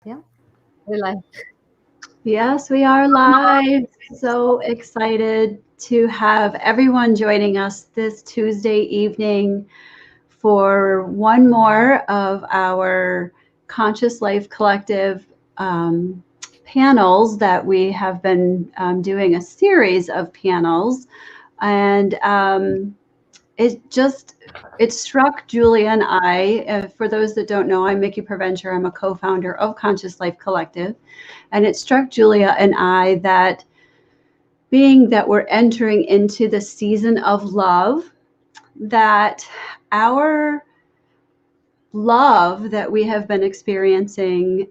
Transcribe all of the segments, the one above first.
Yeah, we like. Yes, we are live. So excited to have everyone joining us this Tuesday evening for one more of our Conscious Life Collective panels that we have been doing a series of panels. And it struck Julia and I. For those that don't know, I'm Mickey Preventure. I'm a co-founder of Conscious Life Collective. And it struck Julia and I that being that we're entering into the season of love, that our love that we have been experiencing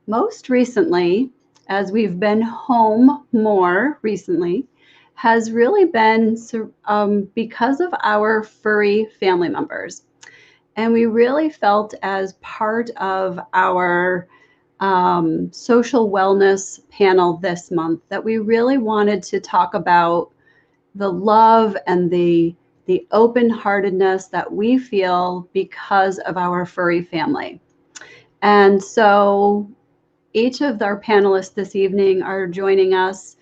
most recently, as we've been home more recently, has really been because of our furry family members. And we really felt as part of our social wellness panel this month that we really wanted to talk about the love and the open-heartedness that we feel because of our furry family. And so each of our panelists this evening are joining us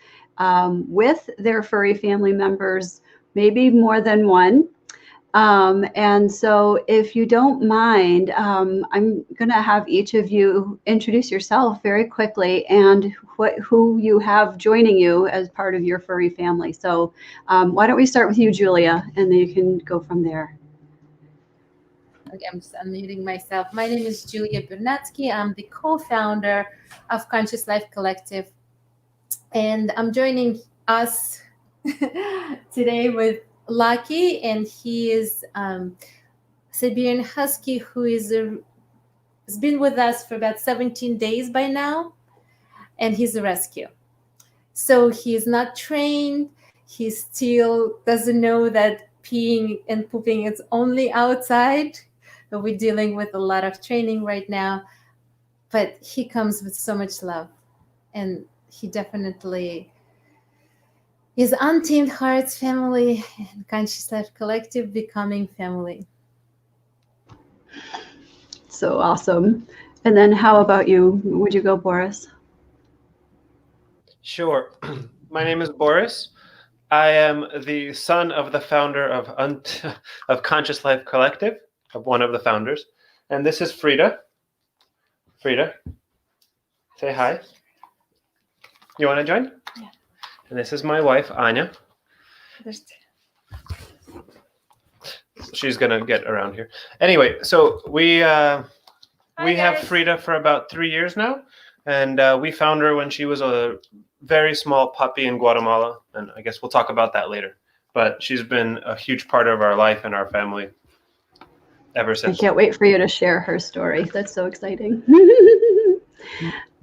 with their furry family members, maybe more than one. And so if you don't mind, I'm going to have each of you introduce yourself very quickly and who you have joining you as part of your furry family. So why don't we start with you, Julia, and then you can go from there. Okay, I'm just unmuting myself. My name is Julia Bernatsky. I'm the co-founder of Conscious Life Collective. And I'm joining us today with Lucky, and he is Siberian Husky who has been with us for about 17 days by now, and he's a rescue. So he's not trained. He still doesn't know that peeing and pooping is only outside. But we're dealing with a lot of training right now. But he comes with so much love, and he definitely is Untamed Hearts family and Conscious Life Collective becoming family. So awesome. And then how about you? Would you go, Boris? Sure. My name is Boris. I am the son of the founder of Conscious Life Collective, of one of the founders. And this is Frida. Frida, say hi. You want to join? Yeah. And this is my wife, Anya. She's going to get around here. Anyway, so we have Frida for about 3 years now. And we found her when she was a very small puppy in Guatemala. And I guess we'll talk about that later. But she's been a huge part of our life and our family ever since. I can't wait for you to share her story. That's so exciting.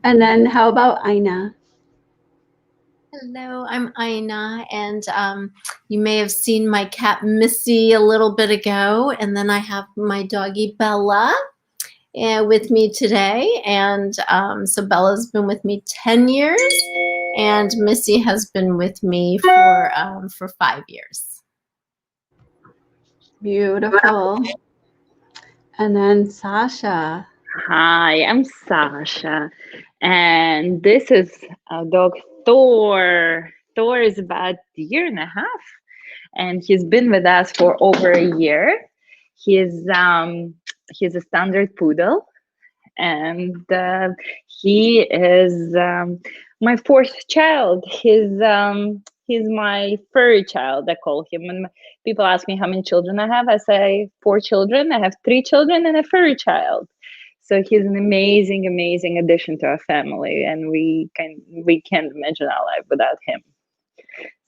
And then how about Aina? Hello, I'm Aina, and you may have seen my cat Missy a little bit ago, and then I have my doggie Bella with me today, and so Bella's been with me 10 years, and Missy has been with me for 5 years. Beautiful. And then Sasha. Hi, I'm Sasha, and this is dog Thor. Thor is about a year and a half, and he's been with us for over a year. He's a standard poodle, and he is my fourth child. He's my furry child, I call him. And people ask me how many children I have. I say 4 children. I have 3 children and a furry child. So he's an amazing, amazing addition to our family, and we can't imagine our life without him.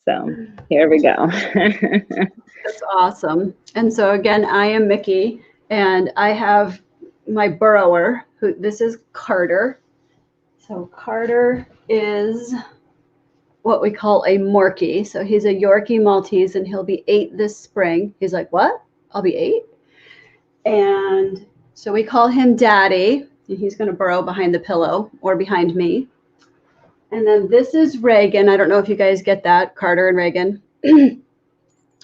So here we go. That's awesome. And so again, I am Mickey, and I have my burrower. This is Carter. So Carter is what we call a Morkie. So he's a Yorkie Maltese, and he'll be 8 this spring. He's like, what? I'll be 8? And so we call him Daddy, and he's going to burrow behind the pillow or behind me. And then this is Reagan. I don't know if you guys get that, Carter and Reagan. So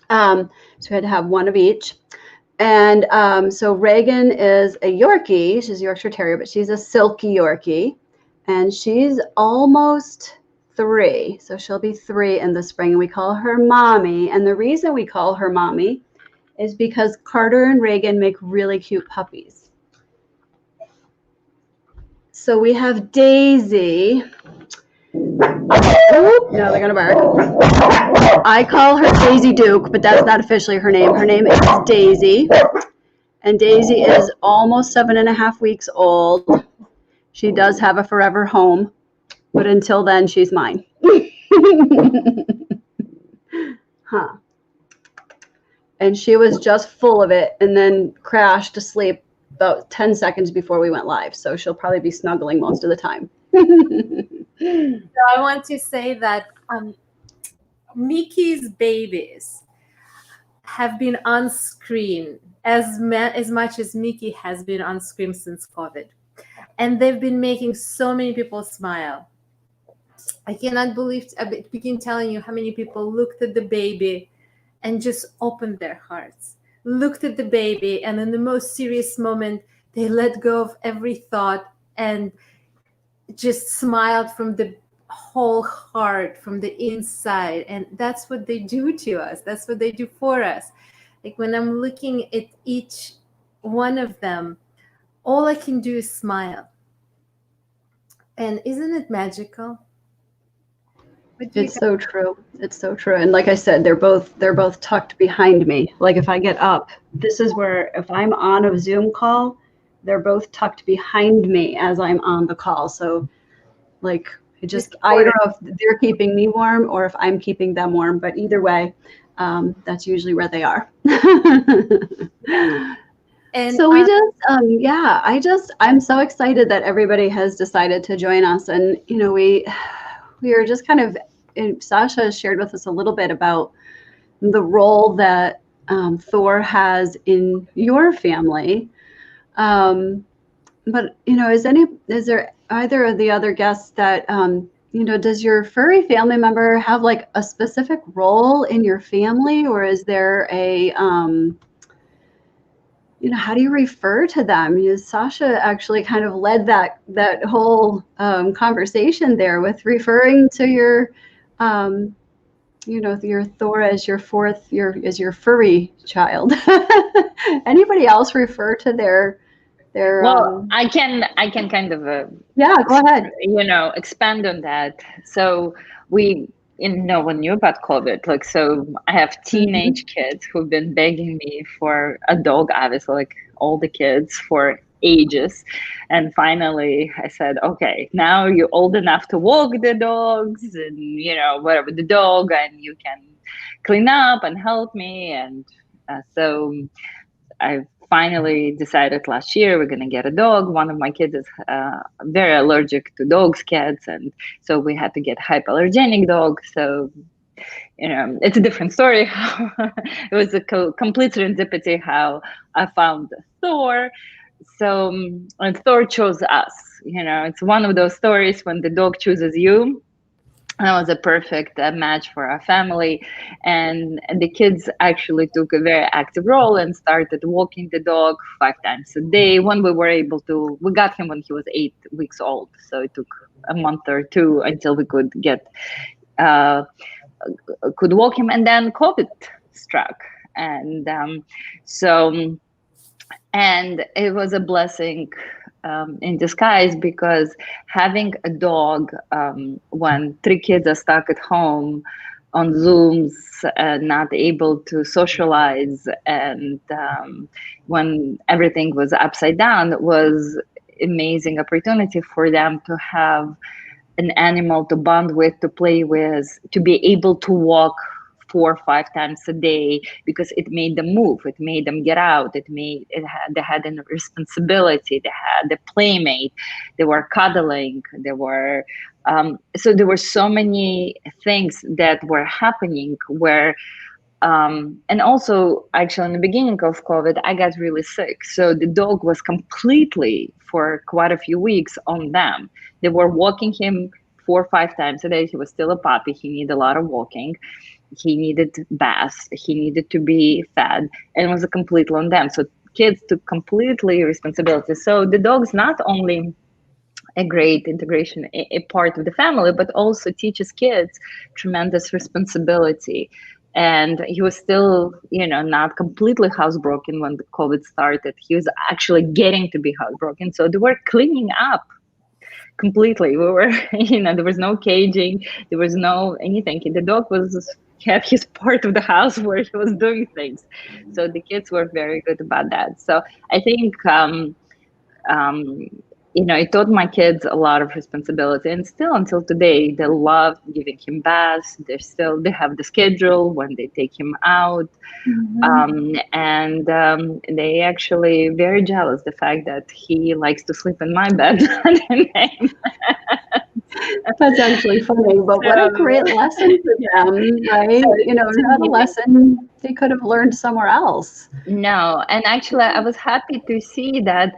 we had to have one of each. And so Reagan is a Yorkie. She's a Yorkshire Terrier, but she's a silky Yorkie. And she's almost 3. So she'll be 3 in the spring. And we call her Mommy. And the reason we call her Mommy is because Carter and Reagan make really cute puppies. So we have Daisy. Oh, now they're going to bark. I call her Daisy Duke, but that's not officially her name. Her name is Daisy. And Daisy is almost 7.5 weeks old. She does have a forever home, but until then, she's mine. Huh. And she was just full of it and then crashed to sleep about 10 seconds before we went live. So she'll probably be snuggling most of the time. So I want to say that Mickey's babies have been on screen as much as Mickey has been on screen since COVID. And they've been making so many people smile. I cannot believe, I begin telling you how many people looked at the baby and just opened their hearts, looked at the baby, and in the most serious moment, they let go of every thought and just smiled from the whole heart, from the inside. And that's what they do to us. That's what they do for us. Like when I'm looking at each one of them, all I can do is smile. And isn't it magical? It's so true. It's so true. And like I said, they're both tucked behind me. Like if I get up, this is where if I'm on a Zoom call, they're both tucked behind me as I'm on the call. So like it just, I don't know if they're keeping me warm or if I'm keeping them warm, but either way, that's usually where they are. And so we just, I'm so excited that everybody has decided to join us. And, you know, we are just kind of, Sasha shared with us a little bit about the role that Thor has in your family. But, you know, is there either of the other guests that, you know, does your furry family member have like a specific role in your family, or is there a, you know, how do you refer to them? You know, Sasha actually kind of led that whole conversation there with referring to your, you know, your Thor as your fourth, as your furry child. Anybody else refer to their? Well, I can kind of yeah, go ahead. You know, expand on that. So we, no one knew about COVID. Like, so I have teenage kids who've been begging me for a dog, obviously, like all the kids for ages. And finally I said, okay, now you're old enough to walk the dogs and, you know, whatever, the dog, and you can clean up and help me. And so I finally decided last year we're going to get a dog. One of my kids is very allergic to dogs, cats, and so we had to get hypoallergenic dog. So, you know, it's a different story. It was a complete serendipity how I found Thor. So, and Thor chose us. You know, it's one of those stories when the dog chooses you. That was a perfect match for our family. And the kids actually took a very active role and started walking the dog 5 times a day. When we were able to, we got him when he was 8 weeks old. So it took a month or two until we could could walk him. And then COVID struck. And and it was a blessing in disguise, because having a dog when 3 kids are stuck at home on Zooms and not able to socialize, and when everything was upside down, was amazing opportunity for them to have an animal to bond with, to play with, to be able to walk 4 or 5 times a day, because it made them move, it made them get out, they had a responsibility, they had a playmate, they were cuddling, so there were so many things that were happening where and also actually in the beginning of COVID I got really sick, so the dog was completely for quite a few weeks on them. They were walking him 4 or 5 times a day. He was still a puppy, he needed a lot of walking. he needed baths, he needed to be fed, and it was completely on them. So kids took completely responsibility. So the dog's not only a great integration, a part of the family, but also teaches kids tremendous responsibility. And he was still, not completely housebroken when the COVID started. He was actually getting to be housebroken. So they were cleaning up completely. We were, there was no caging, there was no anything. The dog was had his part of the house where he was doing things. So the kids were very good about that. So I think um, it taught my kids a lot of responsibility, and still until today, they love giving him baths. They have the schedule when they take him out, and they actually very jealous the fact that he likes to sleep in my bed. That's actually funny, but what a great lesson for them, right? Not a lesson they could have learned somewhere else. No, and actually, I was happy to see that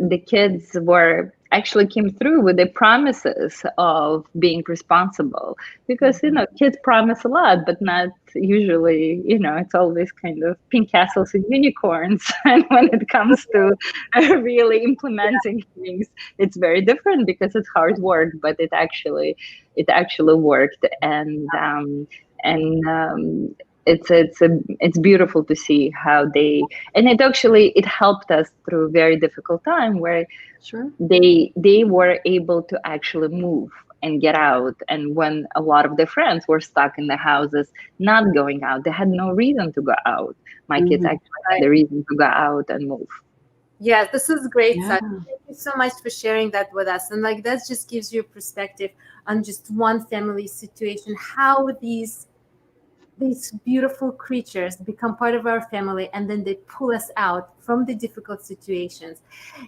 the kids were actually came through with the promises of being responsible, because kids promise a lot, but not usually. It's always kind of pink castles and unicorns, and when it comes to really implementing things, it's very different because it's hard work, but it actually worked, and it's beautiful to see how and it helped us through a very difficult time where Sure. they were able to actually move and get out. And when a lot of their friends were stuck in the houses not going out, they had no reason to go out. My kids actually had the reason to go out and move. Yes, this is great. Yeah. Thank you so much for sharing that with us. And that just gives you a perspective on just one family situation, how these beautiful creatures become part of our family, and then they pull us out from the difficult situations.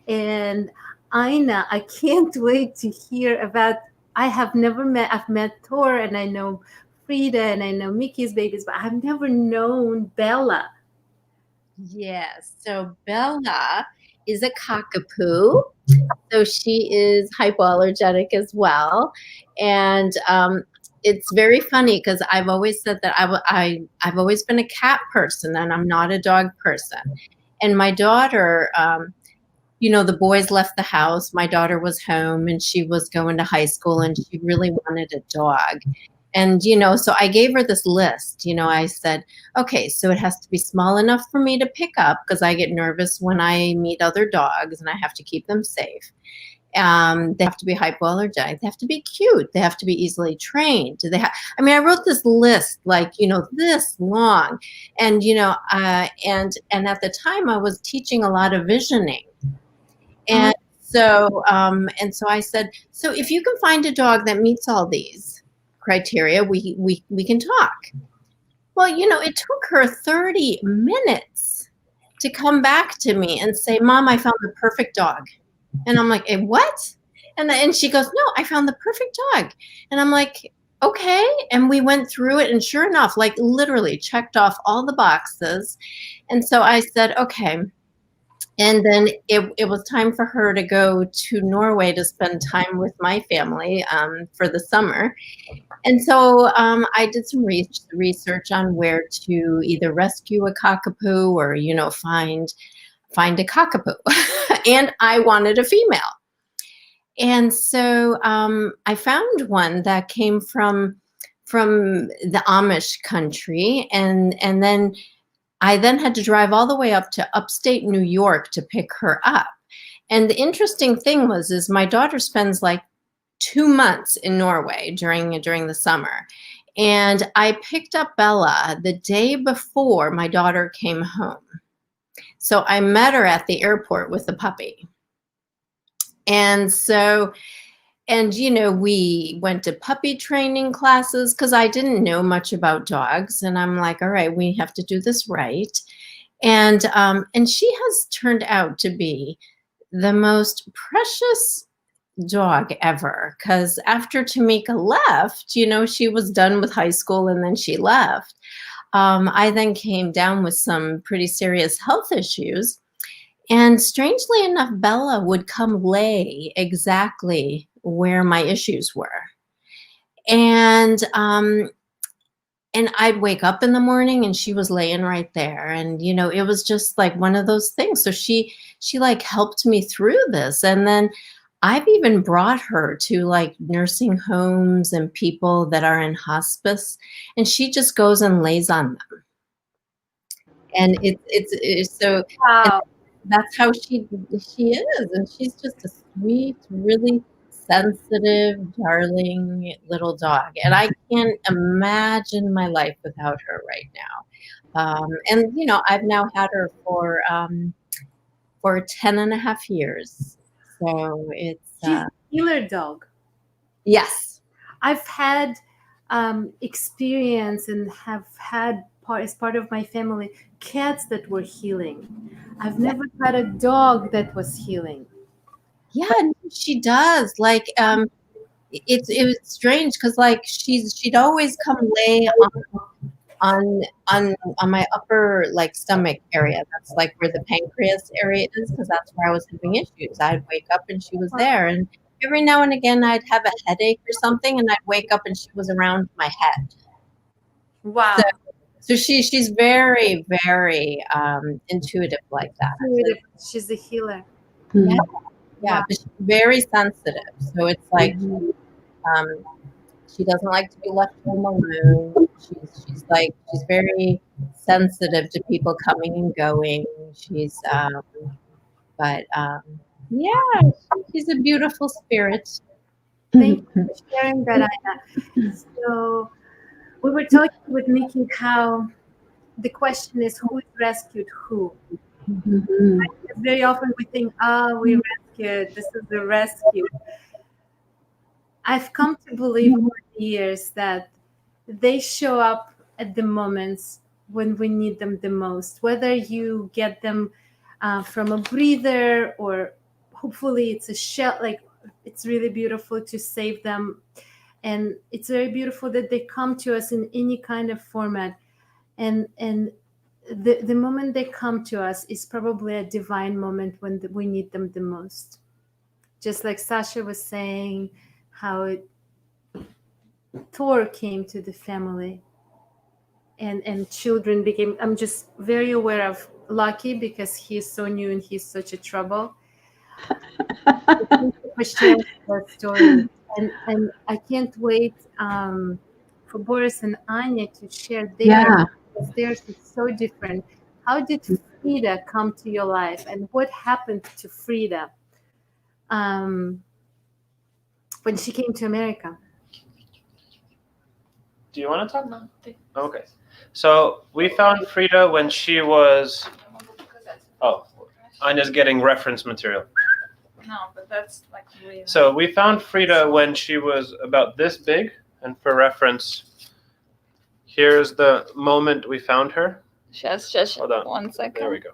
And Aina, I can't wait to hear about. I've met Thor, and I know Frida, and I know Mickey's babies, but I've never known Bella. Yes. So Bella is a cockapoo. So she is hypoallergenic as well. And it's very funny because I've always said that I've always been a cat person and I'm not a dog person. And my daughter, the boys left the house. My daughter was home and she was going to high school and she really wanted a dog. And, so I gave her this list. I said, okay, so it has to be small enough for me to pick up because I get nervous when I meet other dogs and I have to keep them safe. They have to be hypoallergenic. They have to be cute. They have to be easily trained. I wrote this list this long, and and at the time I was teaching a lot of visioning, and so I said, so if you can find a dog that meets all these criteria, we can talk. Well, it took her 30 minutes to come back to me and say, Mom, I found the perfect dog. And I'm like, what? And she goes, no, I found the perfect dog. And I'm like, okay. And we went through it. And sure enough, literally checked off all the boxes. And so I said, okay. And then it was time for her to go to Norway to spend time with my family for the summer. And so I did some research on where to either rescue a cockapoo or, find a cockapoo. And I wanted a female. And so I found one that came from the Amish country. And then I had to drive all the way up to upstate New York to pick her up. And the interesting thing is my daughter spends 2 months in Norway during the summer. And I picked up Bella the day before my daughter came home. So I met her at the airport with the puppy. And so, we went to puppy training classes because I didn't know much about dogs. And I'm like, all right, we have to do this right. And she has turned out to be the most precious dog ever, because after Tamika left, she was done with high school and then she left. I then came down with some pretty serious health issues. And strangely enough, Bella would come lay exactly where my issues were. And I'd wake up in the morning and she was laying right there. And, it was just like one of those things. So she like helped me through this. And then I've even brought her to like nursing homes and people that are in hospice, and she just goes and lays on them. And it's so Wow. that's how she is. And she's just a sweet, really sensitive, darling little dog. And I can't imagine my life without her right now. And I've now had her for 10 and a half years. So it's She's a healer dog. yes. I've had experience and have had as part of my family cats that were healing. I've never had a dog that was healing. Yeah, she does. Like it was strange because like she'd always come lay on my upper like stomach area. That's like where the pancreas area is, because that's where I was having issues. I'd wake up and she was there, and every now and again I'd have a headache or something, and I'd wake up and she was around my head. Wow. So she's very, very intuitive like that. She's a healer. Yeah, Wow. but she's very sensitive. So it's like she doesn't like to be left home alone. She's very sensitive to people coming and going. Yeah, she's a beautiful spirit. Thank you for sharing that, Anna. So we were talking with Nikki how the question is who rescued who. Mhm. Very often we think, we rescued, this is the rescue. I've come to believe over the years that they show up at the moments when we need them the most, whether you get them from a breather or hopefully it's a shell. Like, it's really beautiful to save them, and it's very beautiful that they come to us in any kind of format, and the moment they come to us is probably a divine moment when we need them the most. Just like Sasha was saying, how Thor came to the family and children became. I'm just very aware of Lucky because he's so new and he's such a trouble. Thank you for sharing that story. And I can't wait for Boris and Anya to share theirs, Yeah. because theirs is so different. How did Frida come to your life, and what happened to Frida when she came to America? Do you want to talk about it? Okay. So we found Frida when she was. Oh, Anya's getting reference material. No, but that's like really. So we found Frida when she was about this big, and for reference, here's the moment we found her. Just Hold on. 1 second. There we go.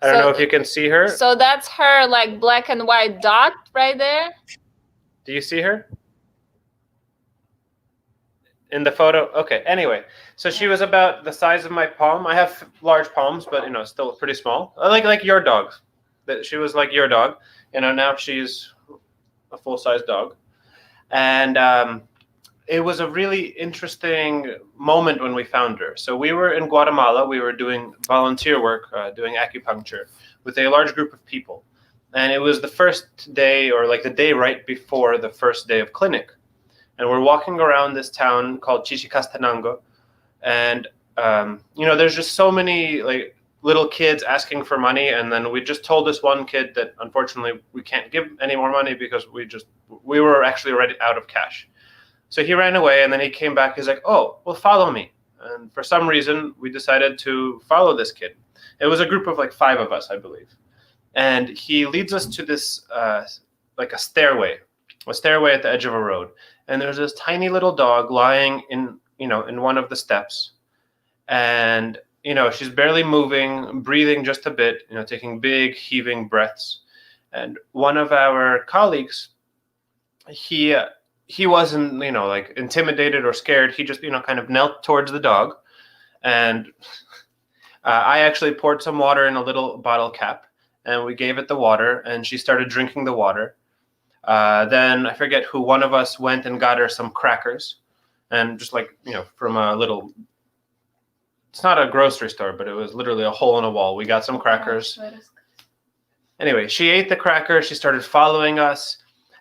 I don't know if you can see her. So that's her like black and white dot right there. Do you see her? In the photo? Okay, anyway. So she was about the size of my palm. I have large palms, but still pretty small. Like your dog. She was like your dog. Now she's a full-size dog. And it was a really interesting moment when we found her. So we were in Guatemala. We were doing volunteer work, doing acupuncture with a large group of people. And it was the first day, or like the day right before the first day of clinic. And we're walking around this town called Chichicastenango. And, there's just so many like little kids asking for money. And then we just told this one kid that unfortunately we can't give any more money because we were actually already out of cash. So he ran away, and then he came back. He's like, oh, well, follow me. And for some reason, we decided to follow this kid. It was a group of like 5 of us, I believe. And he leads us to this, like a stairway at the edge of a road. And there's this tiny little dog lying in one of the steps. And, she's barely moving, breathing just a bit, taking big heaving breaths. And one of our colleagues, he wasn't, like intimidated or scared. He just, kind of knelt towards the dog. And I actually poured some water in a little bottle cap, and we gave it the water, and she started drinking the water. Then I forget who, one of us went and got her some crackers, and just like, from a little, it's not a grocery store, but it was literally a hole in a wall. We got some crackers. Anyway, she ate the crackers. She started following us.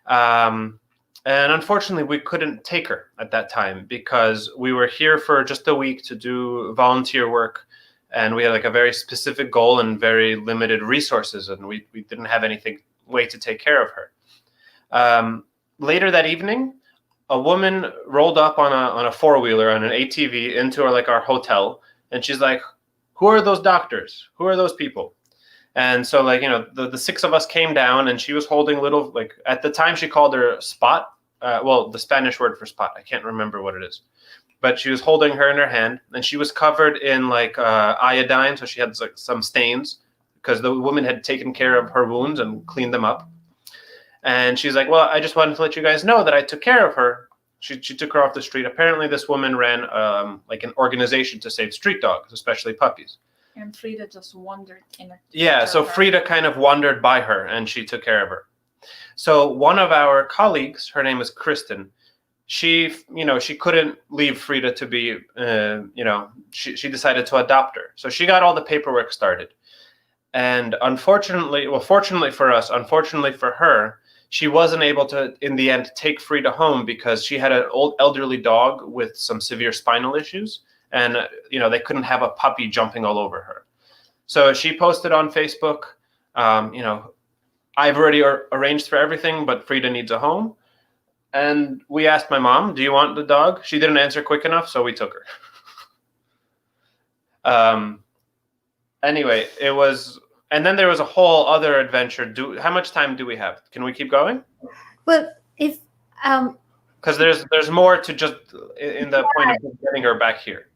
And unfortunately, we couldn't take her at that time because we were here for just a week to do volunteer work. And we had like a very specific goal and very limited resources. And we didn't have anything way to take care of her. Later that evening, a woman rolled up on a four-wheeler, on an ATV, into our hotel. And she's like, "Who are those doctors? Who are those people?" And so the six of us came down, and she was holding little, at the time she called her Spot. The Spanish word for spot, I can't remember what it is. But she was holding her in her hand, and she was covered in iodine. So she had some stains because the woman had taken care of her wounds and cleaned them up. And she's like, "Well, I just wanted to let you guys know that I took care of her." She took her off the street. Apparently this woman ran an organization to save street dogs, especially puppies. And Frida just wandered in it. Yeah, so Frida kind of wandered by her, and she took care of her. So one of our colleagues, her name is Kristen, she couldn't leave Frida to be, she decided to adopt her. So she got all the paperwork started. And fortunately for us, unfortunately for her, she wasn't able to, in the end, take Frida home because she had an old elderly dog with some severe spinal issues. And, they couldn't have a puppy jumping all over her. So she posted on Facebook, "I've already arranged for everything, but Frida needs a home." And we asked my mom, "Do you want the dog?" She didn't answer quick enough, so we took her. Anyway, it was, and then there was a whole other adventure. How much time do we have? Can we keep going? Well, if because there's more to just in the point of just getting her back here.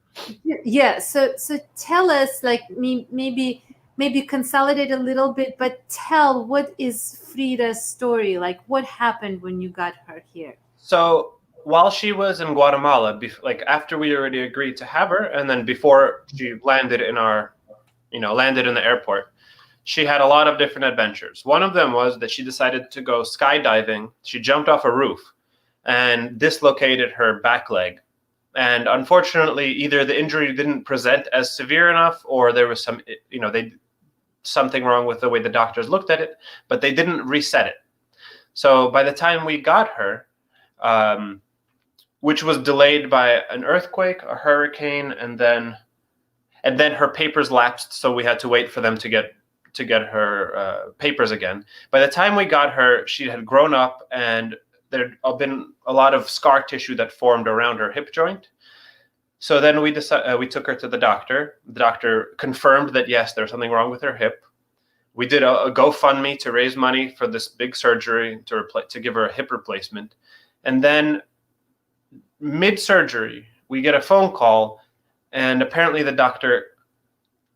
Yeah, so tell us, maybe consolidate a little bit, but tell, what is Frida's story? Like, what happened when you got her here? So while she was in Guatemala, after we already agreed to have her, and then before she landed in the airport, she had a lot of different adventures. One of them was that she decided to go skydiving. She jumped off a roof and dislocated her back leg. And unfortunately, either the injury didn't present as severe enough, or there was something wrong with the way the doctors looked at it, but they didn't reset it. So by the time we got her, which was delayed by an earthquake, a hurricane, and then her papers lapsed, so we had to wait for them to get her papers again. By the time we got her, she had grown up, and there had been a lot of scar tissue that formed around her hip joint. So then we took her to the doctor. The doctor confirmed that, yes, there was something wrong with her hip. We did a GoFundMe to raise money for this big surgery to give her a hip replacement. And then mid-surgery, we get a phone call, and apparently the doctor,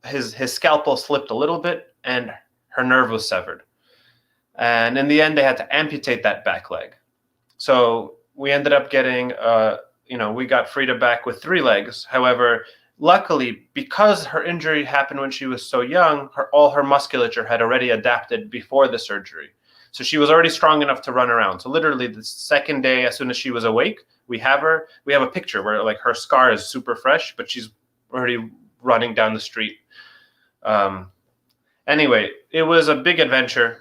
his scalpel slipped a little bit, and her nerve was severed. And in the end, they had to amputate that back leg. So we ended up getting, we got Frida back with 3 legs. However, luckily, because her injury happened when she was so young, all her musculature had already adapted before the surgery. So she was already strong enough to run around. So literally the second day, as soon as she was awake, we have a picture where her scar is super fresh, but she's already running down the street. Anyway, it was a big adventure.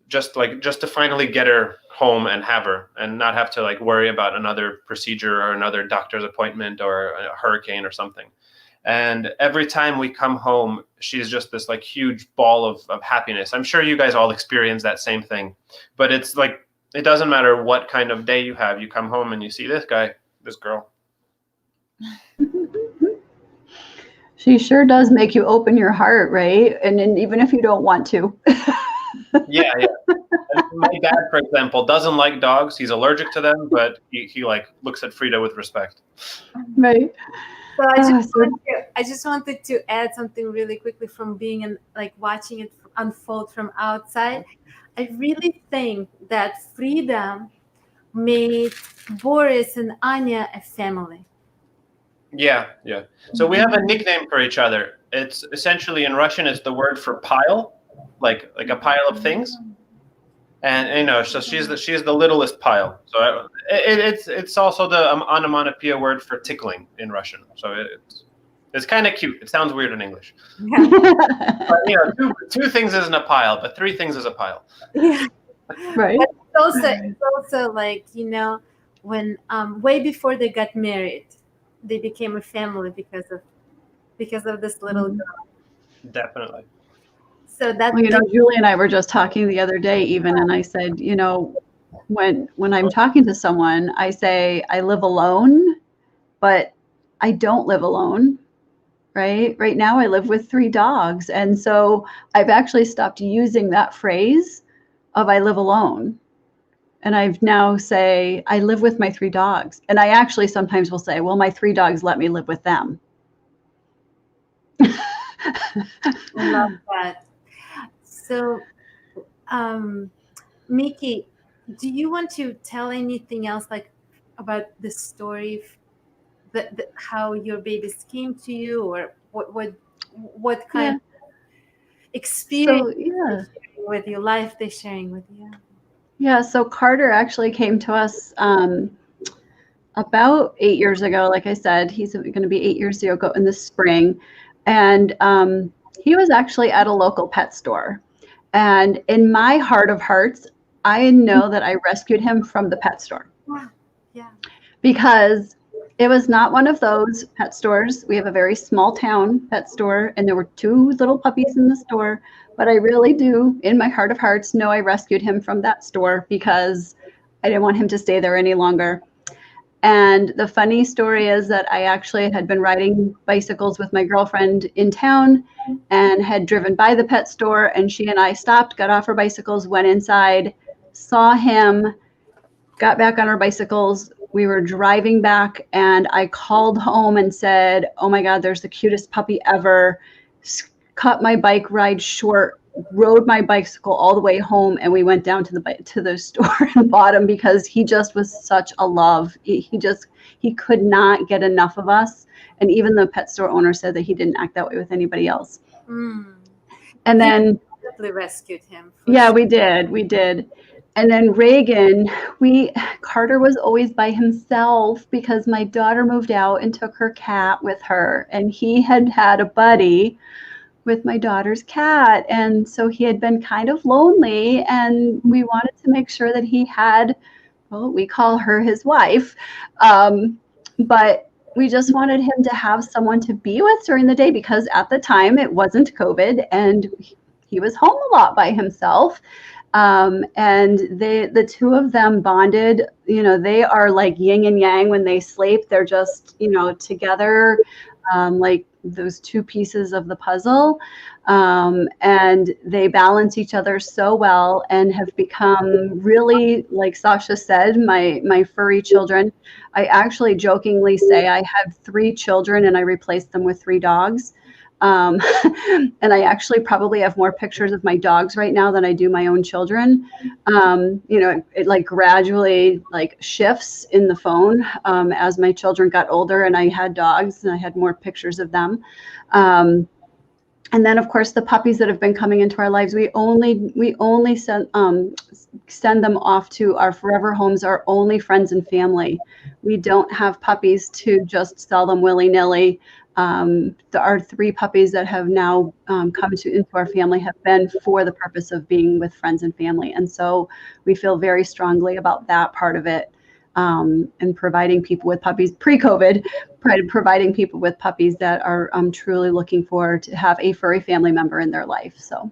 Just to finally get her home and have her, and not have to worry about another procedure or another doctor's appointment or a hurricane or something. And every time we come home, she's just this huge ball of happiness. I'm sure you guys all experience that same thing, but it's it doesn't matter what kind of day you have. You come home and you see this girl. She sure does make you open your heart, right? And even if you don't want to. Yeah. My dad, for example, doesn't like dogs. He's allergic to them, but he looks at Frida with respect. Right. So I just wanted to add something really quickly from being in, watching it unfold from outside. I really think that Frida made Boris and Anya a family. Yeah. So we have a nickname for each other. It's essentially, in Russian, it's the word for pile, like a pile of things. and so she's the littlest pile. So it's also the onomatopoeia word for tickling in Russian. So it's kind of cute. It sounds weird in English. Yeah. But, two things isn't a pile, but three things is a pile. Yeah. Right. But it's also like, when way before they got married, they became a family because of this little girl. Definitely. So that Well, Julie and I were just talking the other day even, and I said, when I'm talking to someone, I say I live alone, but I don't live alone, right? Right now I live with 3 dogs. And so I've actually stopped using that phrase of I live alone. And I've now say I live with my 3 dogs. And I actually sometimes will say, well, my 3 dogs let me live with them. I love that. So, Mickey, do you want to tell anything else, like about the story, how your babies came to you, or what kind Yeah. of experience So, yeah. they're sharing with you, life they're sharing with you? Yeah, so Carter actually came to us about 8 years ago. Like I said, he's going to be 8 years ago in the spring. And he was actually at a local pet store. And in my heart of hearts, I know that I rescued him from the pet store. Wow. Yeah. Because it was not one of those pet stores. We have a very small town pet store, and there were 2 little puppies in the store. But I really do, in my heart of hearts, know I rescued him from that store because I didn't want him to stay there any longer. And the funny story is that I actually had been riding bicycles with my girlfriend in town and had driven by the pet store, and she and I stopped, got off our bicycles, went inside, saw him, got back on our bicycles. We were driving back, and I called home and said, oh my God, there's the cutest puppy ever. Cut my bike ride short, rode my bicycle all the way home, and we went down to the store and bought him because he just was such a love. He could not get enough of us. And even the pet store owner said that he didn't act that way with anybody else. And then Definitely rescued him. yeah, we did. And then Reagan, Carter was always by himself because my daughter moved out and took her cat with her, and he had a buddy with my daughter's cat. And so he had been kind of lonely, and we wanted to make sure that he had, well, we call her his wife. But we just wanted him to have someone to be with during the day because at the time it wasn't COVID and he was home a lot by himself. And the 2 of them bonded. They are like yin and yang when they sleep. They're just, together, like those 2 pieces of the puzzle. And they balance each other so well and have become really, like Sasha said, my furry children. I actually jokingly say I had 3 children and I replaced them with 3 dogs. And I actually probably have more pictures of my dogs right now than I do my own children. It like gradually like shifts in the phone as my children got older and I had dogs and I had more pictures of them. And then, of course, the puppies that have been coming into our lives, we only send them off to our forever homes, our only friends and family. We don't have puppies to just sell them willy-nilly. Our 3 puppies that have now come into our family have been for the purpose of being with friends and family. And so we feel very strongly about that part of it, and providing people with puppies pre-COVID, providing people with puppies that are truly looking for to have a furry family member in their life. So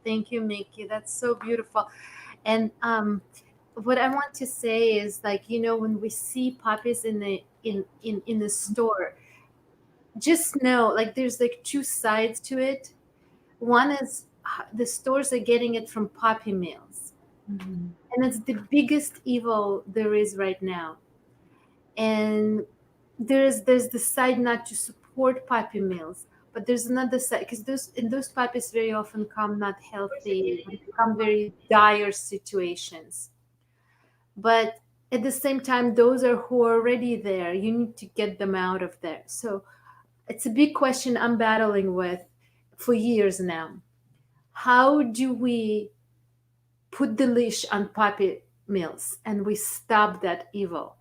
thank you, Mickey. That's so beautiful. And what I want to say is, like, when we see puppies in the store, just know, like, there's like 2 sides to it. One is the stores are getting it from puppy mills, and it's the biggest evil there is right now. And there's the side not to support puppy mills, but there's another side, because those puppies very often come not healthy, come very dire situations. But at the same time, those are who are already there. You need to get them out of there. So it's a big question I'm battling with for years now. How do we put the leash on puppy mills and we stop that evil.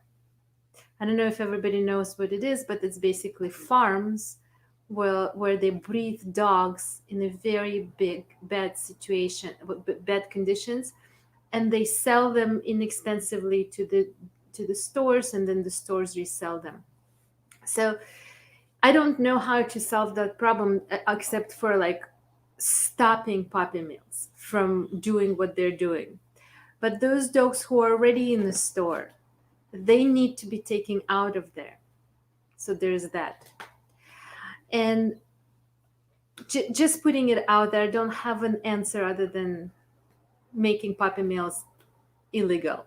I don't know if everybody knows what it is, but it's basically farms where they breed dogs in a very big bad situation, bad conditions, and they sell them inexpensively to the stores, and then the stores resell them. So I don't know how to solve that problem except for like stopping puppy mills from doing what they're doing. But those dogs who are already in the store, they need to be taken out of there. So there's that. And just putting it out there, I don't have an answer other than making puppy mills illegal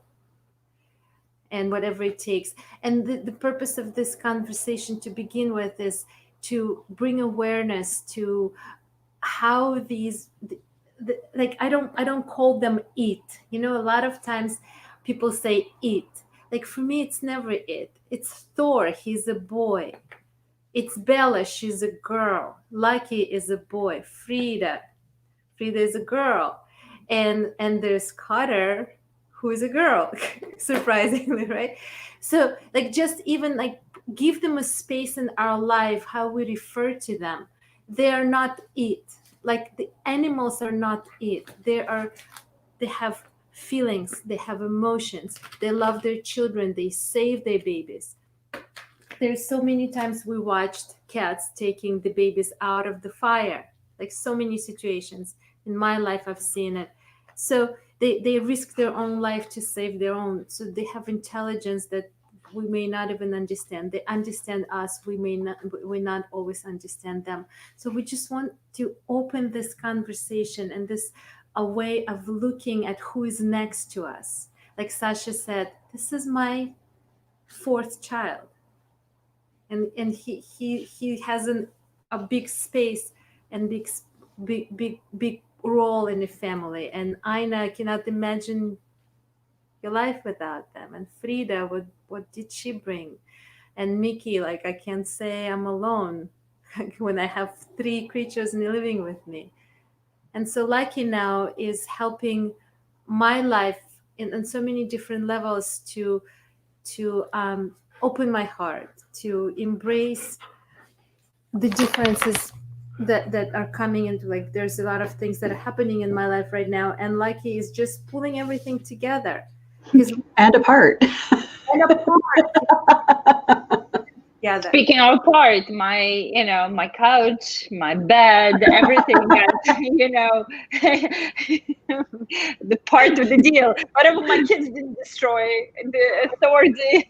and whatever it takes. And the purpose of this conversation to begin with is to bring awareness to how these like I don't call them it. You know, a lot of times people say it. Like for me, it's never it. It's Thor. He's a boy. It's Bella. She's a girl. Lucky is a boy. Frida is a girl. And there's Cutter, who is a girl, surprisingly, right? So like just even like give them a space in our life, how we refer to them. They are not it. Like the animals are not it. They have feelings, they have emotions, they love their children, they save their babies. There's so many times we watched cats taking the babies out of the fire, like so many situations in my life I've seen it. So they risk their own life to save their own. So they have intelligence that we may not even understand. They understand us, we not always understand them. So we just want to open this conversation and this a way of looking at who is next to us. Like Sasha said, this is my fourth child, and he has a big space and big role in the family. And Aina, cannot imagine your life without them. And Frida, what did she bring? And Mickey, like I can't say I'm alone when I have three creatures living with me. And so Lucky now is helping my life in so many different levels to open my heart, to embrace the differences that are coming into, like there's a lot of things that are happening in my life right now, and Lucky is just pulling everything together. And apart. And apart. Together. Speaking of part, my couch, my bed, everything got, the part of the deal. Whatever my kids didn't destroy, the authority,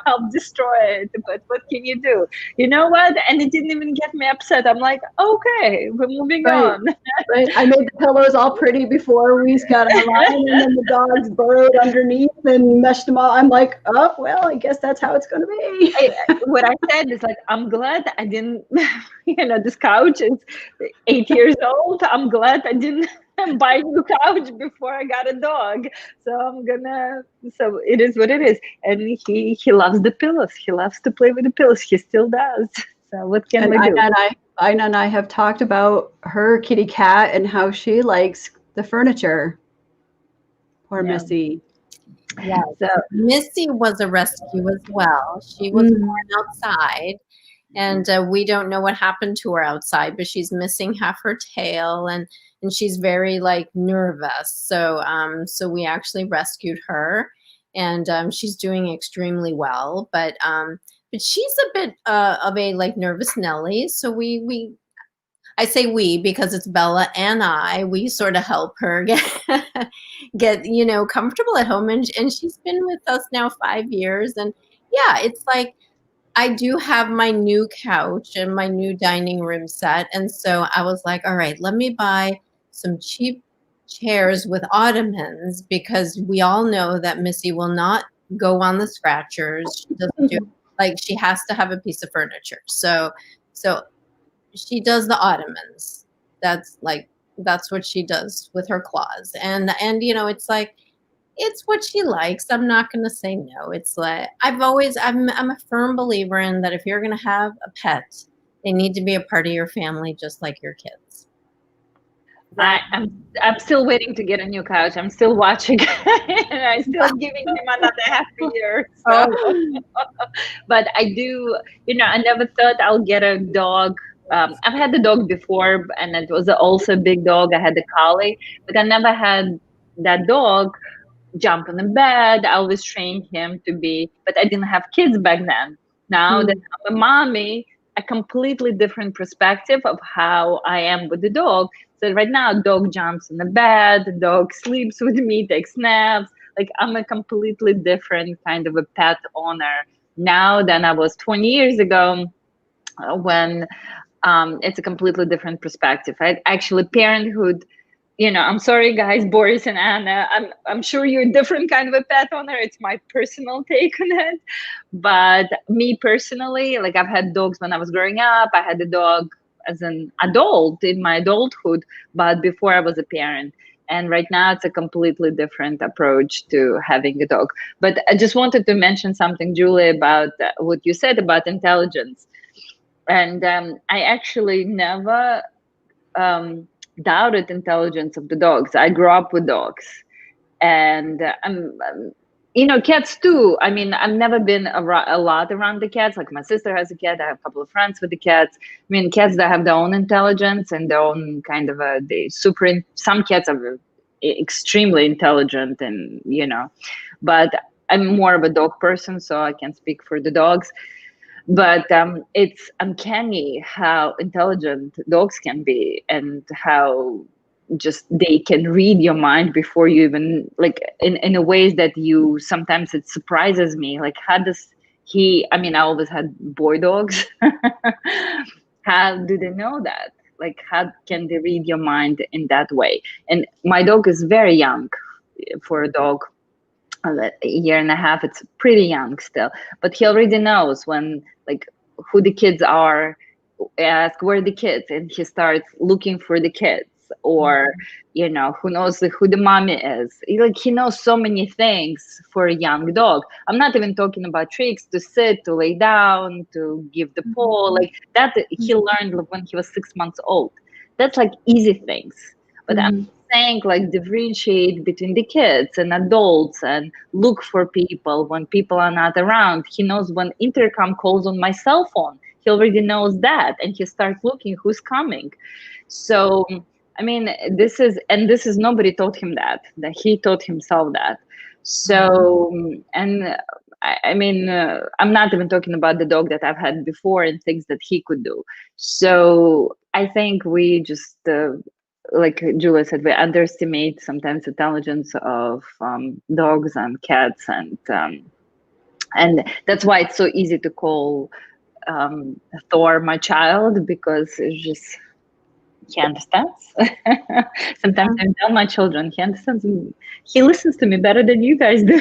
helped destroy it. But what can you do? You know what? And it didn't even get me upset. I'm like, okay, we're moving on. Right. I made the pillows all pretty before we got online, and then the dogs burrowed underneath and meshed them all. I'm like, oh, well, I guess that's how it's going to be. What I said is like, I'm glad I didn't, this couch is 8 years old. I'm glad I didn't buy a new couch before I got a dog. So so it is what it is. And he loves the pillows. He loves to play with the pillows. He still does. So what can we do? Ina and I have talked about her kitty cat and how she likes the furniture. Poor Missy. Yeah, so Missy was a rescue as well. She was born outside, and we don't know what happened to her outside, but she's missing half her tail, and she's very like nervous. So so we actually rescued her, and she's doing extremely well. But she's a bit of a like nervous Nelly. So I say we because it's Bella and we sort of help her get comfortable at home, and she's been with us now 5 years. And yeah, it's like I do have my new couch and my new dining room set, and so I was like, all right, let me buy some cheap chairs with ottomans, because we all know that Missy will not go on the scratchers. She doesn't do like she has to have a piece of furniture. So she does the ottomans. That's what she does with her claws. And it's like, it's what she likes. I'm not going to say no. It's like, I'm a firm believer in that if you're going to have a pet, they need to be a part of your family, just like your kids. I'm still waiting to get a new couch. I'm still watching, and I'm still giving him another half a year. So, but I do, I never thought I'll get a dog. I've had the dog before, and it was also a big dog. I had a collie, but I never had that dog jump on the bed. I always trained him to be, but I didn't have kids back then. Now that I'm a mommy, a completely different perspective of how I am with the dog. So right now, dog jumps on the bed, the dog sleeps with me, takes naps. Like I'm a completely different kind of a pet owner now than I was 20 years ago when it's a completely different perspective. Right? Actually, parenthood, I'm sorry, guys, Boris and Anna. I'm sure you're a different kind of a pet owner. It's my personal take on it. But me personally, like I've had dogs when I was growing up. I had a dog as an adult in my adulthood, but before I was a parent. And right now it's a completely different approach to having a dog. But I just wanted to mention something, Julie, about what you said about intelligence. And I actually never doubted intelligence of the dogs. I grew up with dogs, and cats too. I mean, I've never been a lot around the cats. Like my sister has a cat. I have a couple of friends with the cats. I mean, cats that have their own intelligence and their own kind of some cats are extremely intelligent, and but I'm more of a dog person, so I can speak for the dogs. But it's uncanny how intelligent dogs can be, and how just they can read your mind before you even, like, in a ways that you sometimes, it surprises me. Like, how does I mean, I always had boy dogs. How do they know that? Like, how can they read your mind in that way? And my dog is very young for a dog. A year and a half, it's pretty young still, but he already knows when, like, who the kids are, ask where the kids, and he starts looking for the kids, or who knows who the mommy is. He knows so many things for a young dog. I'm not even talking about tricks to sit, to lay down, to give the paw, like that he learned when he was 6 months old. That's like easy things. But I'm saying, like, differentiate between the kids and adults, and look for people when people are not around. He knows when intercom calls on my cell phone. He already knows that, and he starts looking who's coming. So, I mean, this is nobody taught him that he taught himself that. So, and I mean, I'm not even talking about the dog that I've had before and things that he could do. So I think we just, like Julia said, we underestimate sometimes the intelligence of dogs and cats, and that's why it's so easy to call Thor my child, because it's just, he understands. Sometimes I tell my children, he understands me. He listens to me better than you guys do.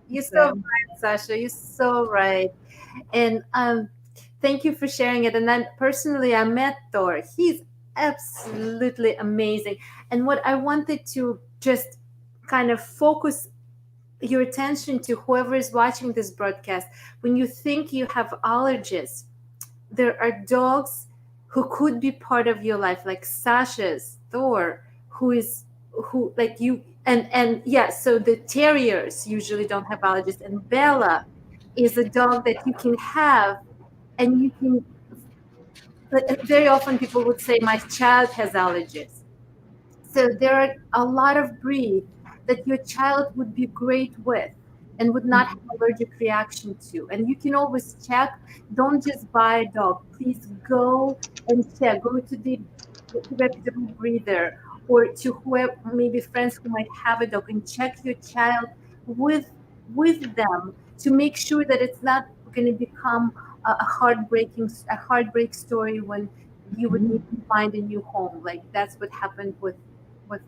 You're so right, Sasha. You're so right. And thank you for sharing it. And then personally, I met Thor. He's absolutely amazing. And what I wanted to just kind of focus your attention to, whoever is watching this broadcast, when you think you have allergies, there are dogs who could be part of your life, like Sasha's Thor, who like you, and yeah, so the terriers usually don't have allergies, and Bella is a dog that you can have, and you can, but very often people would say my child has allergies. So there are a lot of breeds that your child would be great with and would not have allergic reaction to. And you can always check. Don't just buy a dog. Please go and check. Go to the reputable breeder, or to whoever, maybe friends who might have a dog, and check your child with them to make sure that it's not going to become a heartbreak story when you would need to find a new home. Like that's what happened with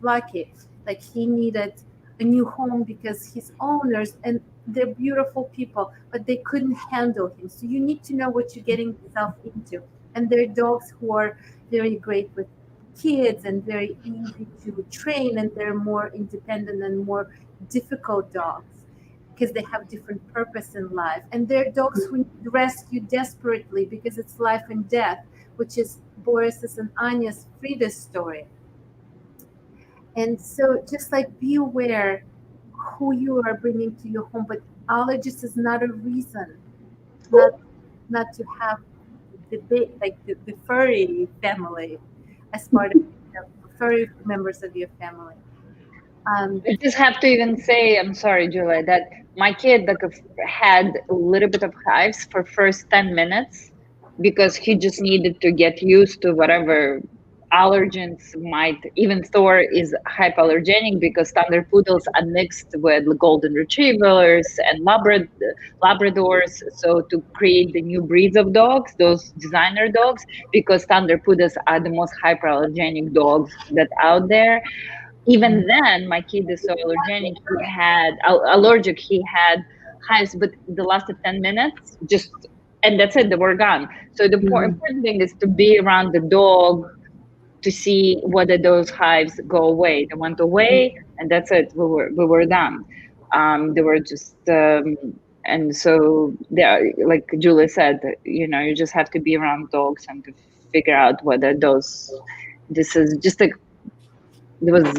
Lucky. Like he needed a new home because his owners, and they're beautiful people, but they couldn't handle him. So you need to know what you're getting yourself into. And there are dogs who are very great with kids and very easy to train, and they're more independent and more difficult dogs because they have different purpose in life. And there are dogs who need rescue desperately because it's life and death, which is Boris's and Anya's Frida's story. And so just like be aware who you are bringing to your home, but allergies is not a reason not to have the furry family as part of the furry members of your family. I just have to even say, I'm sorry, Julia, that my kid had a little bit of hives for first 10 minutes because he just needed to get used to whatever allergens might, even Thor is hypoallergenic because standard poodles are mixed with golden retrievers and Labradors. So to create the new breeds of dogs, those designer dogs, because standard poodles are the most hypoallergenic dogs that out there. Even then, my kid is so allergenic. He had allergic. He had hives, but the lasted 10 minutes, just and that's it. They were gone. So the important thing is to be around the dog to see whether those hives go away. They went away, and that's it. We were done. They were just. And so, like Julie said, you just have to be around dogs and to figure out whether this is just a there was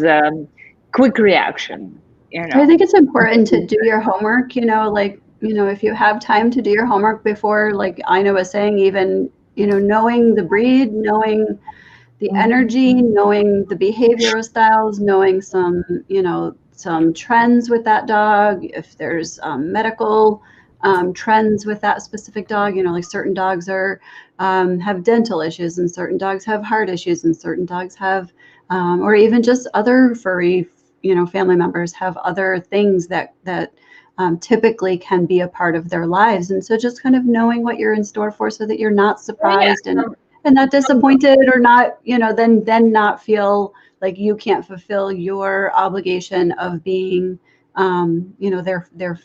quick reaction. I think it's important to do your homework, if you have time to do your homework before, like Ina was saying, even, knowing the breed, knowing the energy, knowing the behavioral styles, knowing some trends with that dog, if there's medical trends with that specific dog, like certain dogs have dental issues and certain dogs have heart issues and certain dogs have, or even just other furry, family members have other things that typically can be a part of their lives. And so just kind of knowing what you're in store for so that you're not surprised and not disappointed or not, then not feel like you can't fulfill your obligation of being, their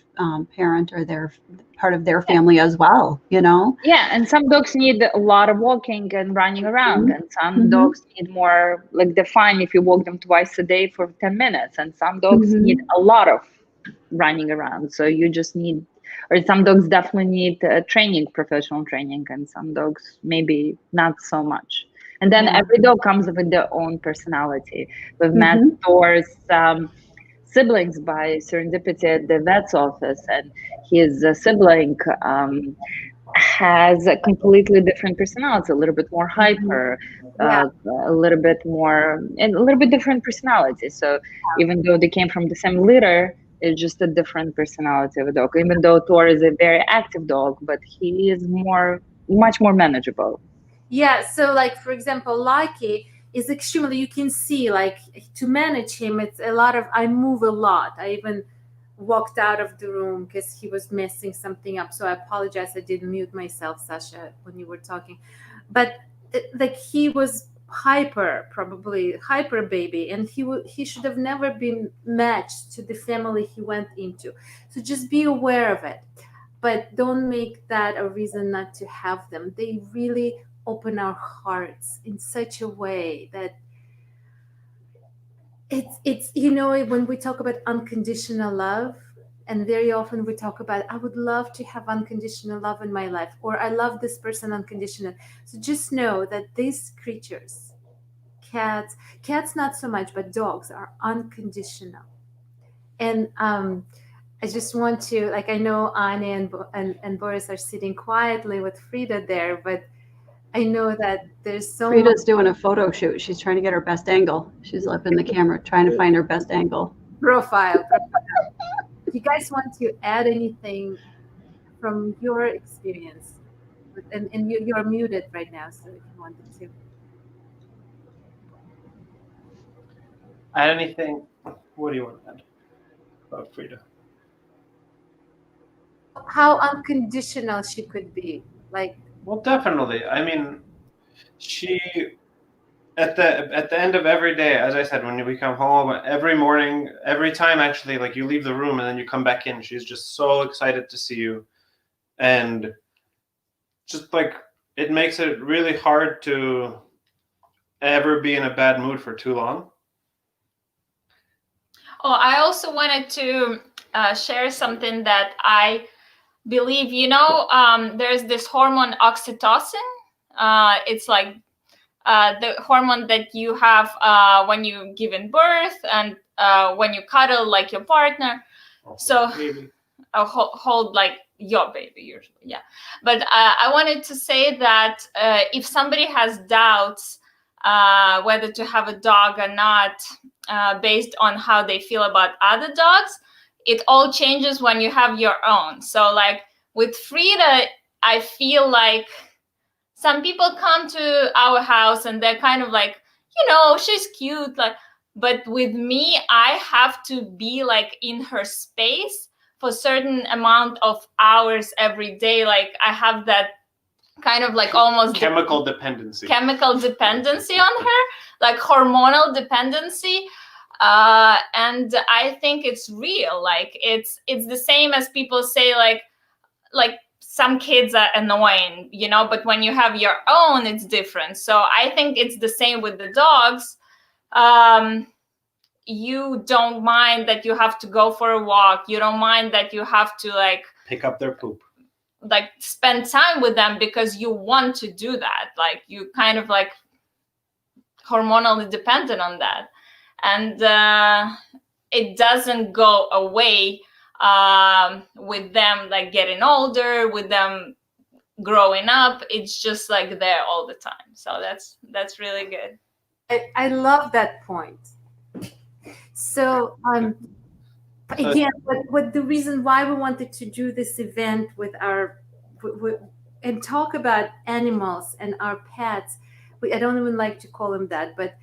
parent or their part of their family as well, Yeah, and some dogs need a lot of walking and running around, and some dogs need more, like they're fine if you walk them twice a day for 10 minutes, and some dogs need a lot of running around. So you just need, or some dogs definitely need training, professional training, and some dogs maybe not so much. And then every dog comes with their own personality. We've met Thor's siblings by serendipity at the vet's office, and his sibling has a completely different personality, a little bit more hyper, a little bit more, and a little bit different personality. So even though they came from the same litter, it's just a different personality of a dog. Even though Thor is a very active dog, but he is much more manageable. Yeah, so like for example, Lucky is extremely, you can see like to manage him, it's a lot of, I move a lot. I even walked out of the room because he was messing something up. So I apologize, I didn't mute myself, Sasha, when you were talking. But like he was probably hyper baby, and he should have never been matched to the family he went into. So just be aware of it, but don't make that a reason not to have them. They really open our hearts in such a way that it's when we talk about unconditional love, and very often we talk about, I would love to have unconditional love in my life, or I love this person unconditional. So just know that these creatures, cats not so much, but dogs are unconditional. And I just want to, like, I know Anya and Boris are sitting quietly with Frida there, but I know that there's so Frida's doing a photo shoot. She's trying to get her best angle. She's up in the camera trying to find her best angle. Profile. If you guys want to add anything from your experience, and you're muted right now, so if you wanted to. Add anything? What do you want to add about Frida? How unconditional she could be, like. Well, definitely. I mean, she at the end of every day, as I said, when we come home, every morning, every time actually, like you leave the room and then you come back in, she's just so excited to see you, and just like it makes it really hard to ever be in a bad mood for too long. Oh, I also wanted to share something that I believe, there's this hormone oxytocin. It's like the hormone that you have when you give in birth and when you cuddle like your partner. So hold like your baby usually, yeah. But I wanted to say that if somebody has doubts whether to have a dog or not, based on how they feel about other dogs, it all changes when you have your own. So like with Frida, I feel like some people come to our house and they're kind of like, she's cute, like, but with me, I have to be like in her space for a certain amount of hours every day. Like I have that kind of like almost chemical dependency on her, like hormonal dependency. And I think it's real. Like it's the same as people say, like some kids are annoying, but when you have your own, it's different. So I think it's the same with the dogs. You don't mind that you have to go for a walk. You don't mind that you have to like pick up their poop, like spend time with them because you want to do that. Like you kind of like hormonally dependent on that. And it doesn't go away with them like getting older, with them growing up. It's just like there all the time. So that's really good. I love that point. So again, what the reason why we wanted to do this event with and talk about animals and our pets. I don't even like to call them that, but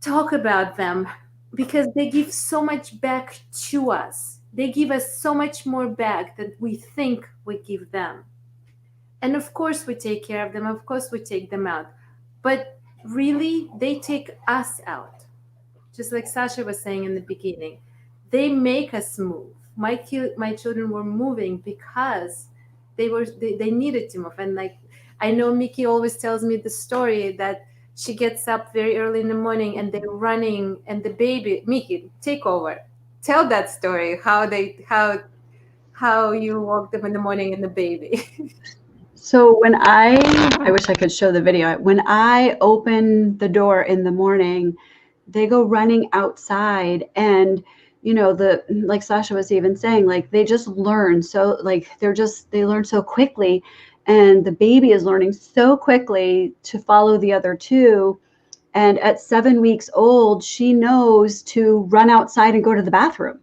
talk about them because they give so much back to us. They give us so much more back than we think we give them. And of course we take care of them. Of course we take them out. But really, they take us out. Just like Sasha was saying in the beginning, they make us move. My children were moving because they needed to move. And like I know Mickey always tells me the story that she gets up very early in the morning and they're running, and the baby, Mickey, take over. Tell that story, how you woke them in the morning and the baby. So when I wish I could show the video. When I open the door in the morning, they go running outside, and like Sasha was even saying, like they just learn. So like they learn so quickly, and the baby is learning so quickly to follow the other two. And at 7 weeks old, she knows to run outside and go to the bathroom.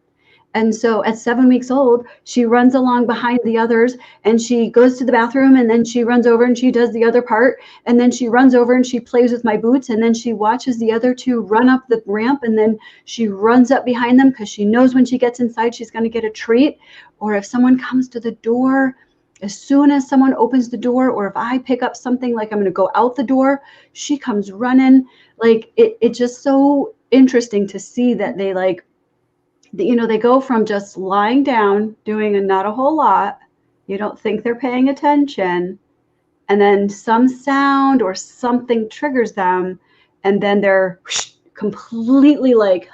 And so at 7 weeks old, she runs along behind the others and she goes to the bathroom, and then she runs over and she does the other part. And then she runs over and she plays with my boots. And then she watches the other two run up the ramp. And then she runs up behind them because she knows when she gets inside, she's going to get a treat. Or if someone comes to the door, as soon as someone opens the door, or if I pick up something, like I'm going to go out the door, she comes running. Like it's just so interesting to see that they like, they go from just lying down, doing not a whole lot. You don't think they're paying attention. And then some sound or something triggers them. And then they're completely like,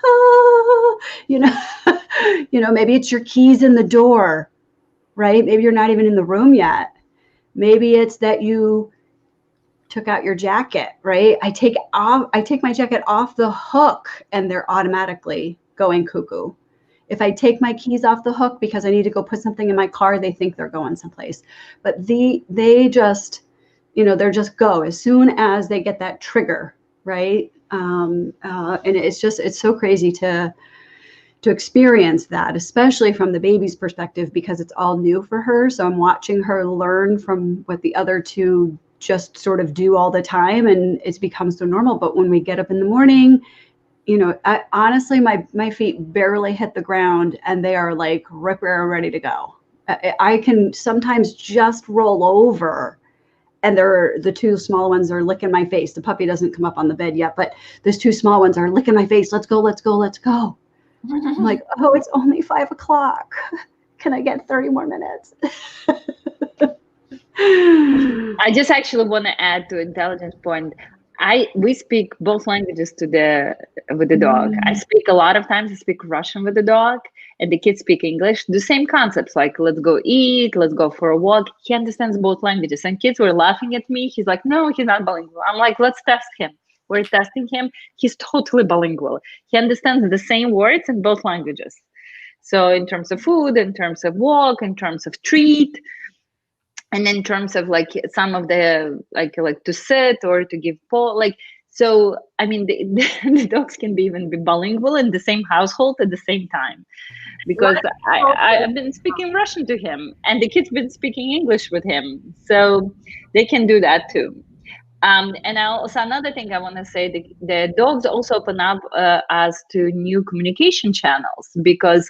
maybe it's your keys in the door, right? Maybe you're not even in the room yet. Maybe it's that you took out your jacket, right? I take my jacket off the hook and they're automatically going cuckoo. If I take my keys off the hook because I need to go put something in my car, they think they're going someplace. But they just, they're just go as soon as they get that trigger, right? And it's so crazy to experience that, especially from the baby's perspective, because it's all new for her. So I'm watching her learn from what the other two just sort of do all the time, and it's become so normal. But when we get up in the morning, honestly, my feet barely hit the ground and they are like ready to go. I can sometimes just roll over, and the two small ones are licking my face. The puppy doesn't come up on the bed yet, but those two small ones are licking my face. Let's go, let's go, let's go. I'm like, oh, it's only 5 o'clock. Can I get 30 more minutes? I just actually want to add to Intelligence point. We speak both languages with the dog. I speak a lot of times. I speak Russian with the dog, and the kids speak English, the same concepts like let's go eat, let's go for a walk. He understands both languages. And kids were laughing at me. He's like, no, he's not bilingual. I'm like, let's test him. We're testing him. He's totally bilingual. He understands the same words in both languages. So in terms of food, in terms of walk, in terms of treat, and in terms of like some of the like to sit or to give paw, like, so I mean the dogs can be even be bilingual in the same household at the same time, because I've been speaking Russian to him and the kids been speaking English with him, so they can do that too. And also another thing I want to say, the dogs also open up us to new communication channels, because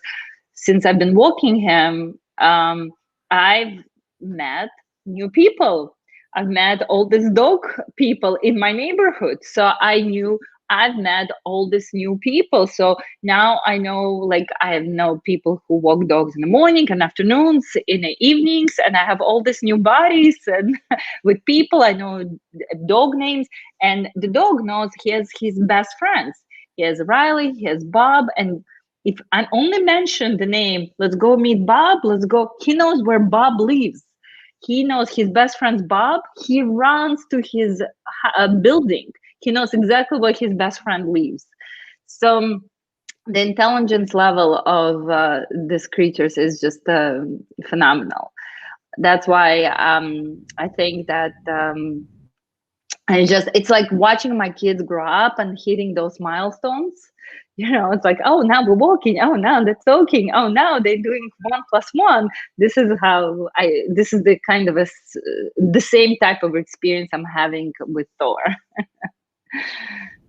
since I've been walking him, I've met new people. I've met all these dog people in my neighborhood. So I knew I've met all these new people. So now I know, like, I know people who walk dogs in the morning and afternoons, in the evenings, and I have all these new buddies and with people. I know dog names, and the dog knows he has his best friends. He has Riley, he has Bob, and if I only mention the name, let's go meet Bob, let's go, he knows where Bob lives. He knows his best friend's Bob. He runs to his building. He knows exactly where his best friend lives. So the intelligence level of these creatures is just phenomenal. That's why I think that it's like watching my kids grow up and hitting those milestones. You know, it's like, oh, now we're walking. Oh, now they're talking. Oh, now they're doing 1+1. This is the kind of the same type of experience I'm having with Thor.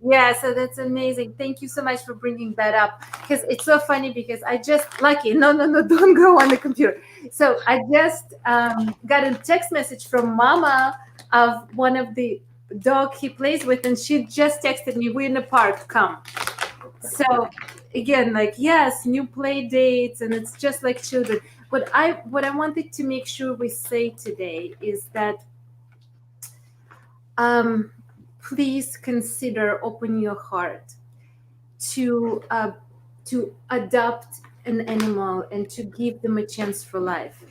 Yeah, so that's amazing. Thank you so much for bringing that up, because it's so funny, because I just no, don't go on the computer. So I just got a text message from Mama of one of the dog he plays with, and she just texted me, we're in the park, come. So again, like, yes, new play dates, and it's just like children. What I wanted to make sure we say today is that please consider opening your heart to adopt an animal and to give them a chance for life.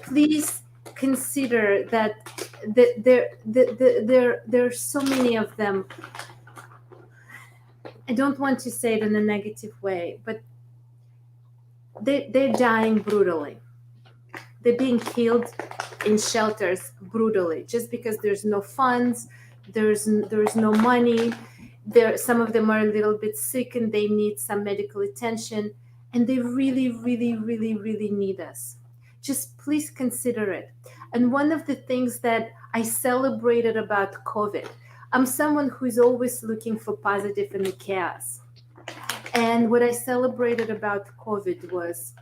Please consider that there are so many of them. I don't want to say it in a negative way, but they're dying brutally. They're being killed in shelters brutally, just because there's no funds, there's no money. Some of them are a little bit sick and they need some medical attention, and they really, really, really, really need us. Just please consider it. And one of the things that I celebrated about COVID, I'm someone who's always looking for positive in the chaos. And what I celebrated about COVID was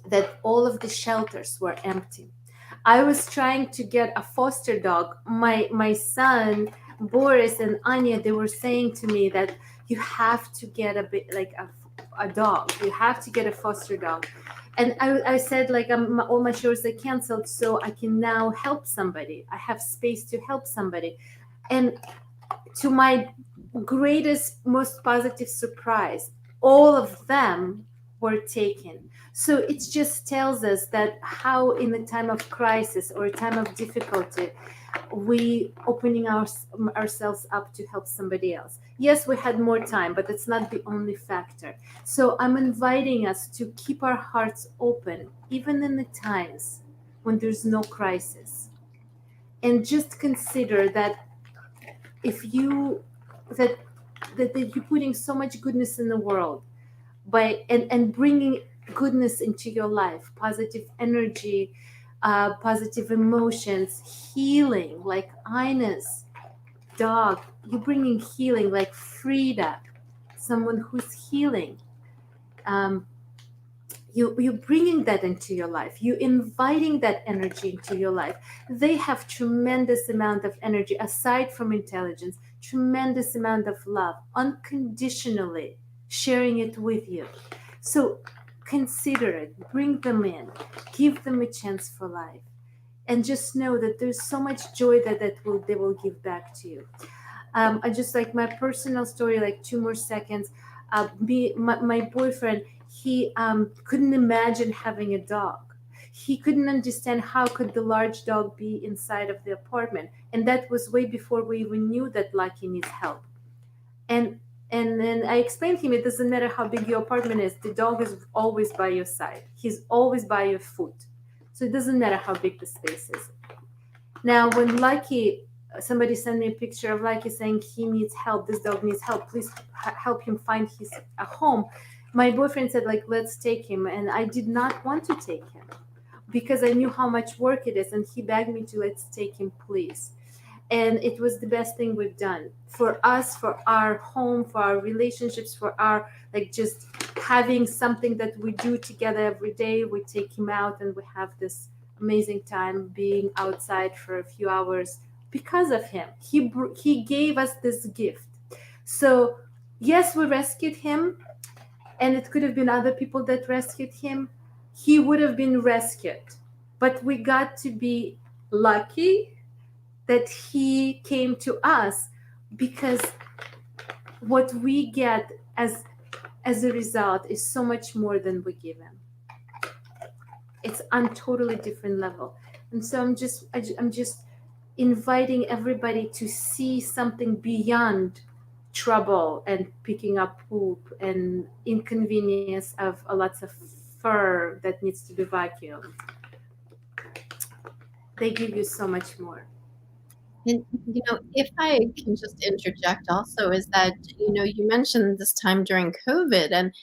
that all of the shelters were empty. I was trying to get a foster dog. My son, Boris and Anya, they were saying to me that you have to get a dog. You have to get a foster dog. And I said, like, all my shows are canceled, so I can now help somebody. I have space to help somebody. And to my greatest, most positive surprise, all of them were taken. So it just tells us that how in a time of crisis or a time of difficulty, we opening ourselves up to help somebody else. Yes, we had more time, but it's not the only factor. So I'm inviting us to keep our hearts open, even in the times when there's no crisis. And just consider that if you that you're putting so much goodness in the world by and bringing goodness into your life, positive energy, positive emotions, healing, like Ines dog, you're bringing healing, like Frida, someone who's healing. You're bringing that into your life. You're inviting that energy into your life. They have tremendous amount of energy, aside from intelligence, tremendous amount of love, unconditionally sharing it with you. So consider it, bring them in, give them a chance for life, and just know that there's so much joy that they will give back to you. I just, like, my personal story, like 2 more seconds. My boyfriend, he couldn't imagine having a dog. He couldn't understand how could the large dog be inside of the apartment, and that was way before we even knew that Lucky needs help. And then I explained to him, it doesn't matter how big your apartment is, the dog is always by your side. He's always by your foot. So it doesn't matter how big the space is. Now, when Lucky, somebody sent me a picture of Lucky saying he needs help, this dog needs help, please help him find a home. My boyfriend said, like, let's take him. And I did not want to take him because I knew how much work it is. And he begged me to, let's take him, please. And it was the best thing we've done for us, for our home, for our relationships, for our, like, just having something that we do together every day. We take him out and we have this amazing time being outside for a few hours because of him. He gave us this gift. So yes, we rescued him, and it could have been other people that rescued him. He would have been rescued, but we got to be lucky that he came to us, because what we get as a result is so much more than we give him. It's on totally different level. And so I'm just inviting everybody to see something beyond trouble and picking up poop and inconvenience of lots of fur that needs to be vacuumed. They give you so much more. And, if I can just interject also, is that, you mentioned this time during COVID, and,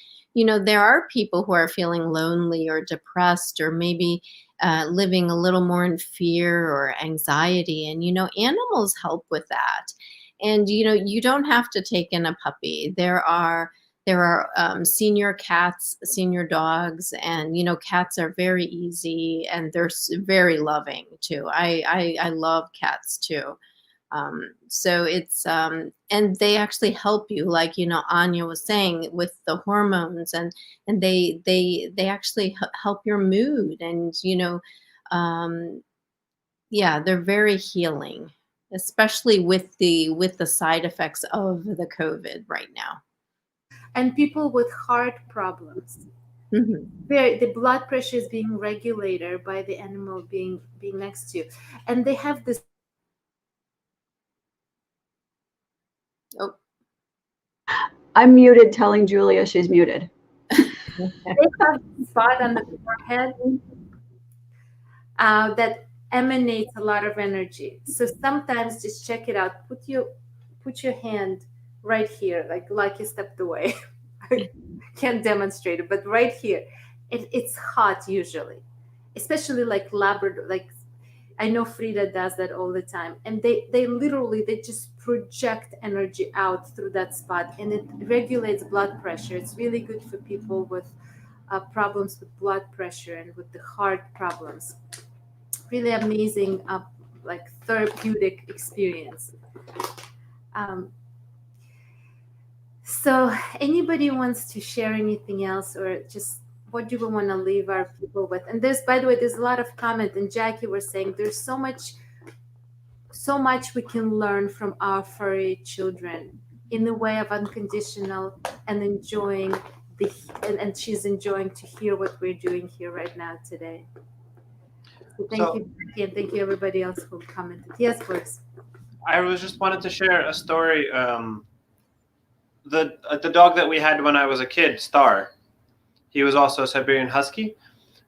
there are people who are feeling lonely or depressed, or maybe living a little more in fear or anxiety. And, animals help with that. And, you don't have to take in a puppy. There are senior cats, senior dogs, and cats are very easy, and they're very loving too. I love cats too. So it's and they actually help you, like Anya was saying, with the hormones, and they actually help your mood, and yeah, they're very healing, especially with the side effects of the COVID right now. And people with heart problems, where the blood pressure is being regulated by the animal being next to you, and they have this. Oh, I'm muted, telling Julia she's muted. They have a spot on the forehead that emanates a lot of energy. So sometimes just check it out. Put your hand right here, like you stepped away. I can't demonstrate it, but right here, it's hot usually, especially like Labrador. Like I know Frida does that all the time, and they literally just project energy out through that spot, and it regulates blood pressure. It's really good for people with problems with blood pressure and with the heart problems. Really amazing, like therapeutic experience. So anybody wants to share anything else, or just what do we want to leave our people with? And by the way, there's a lot of comment, and Jackie was saying there's so much we can learn from our furry children in the way of unconditional and enjoying and she's enjoying to hear what we're doing here right now today. So thank you, Jackie, and thank you everybody else who commented. Yes, please. I was just wanted to share a story. The dog that we had when I was a kid, Star, he was also a Siberian Husky.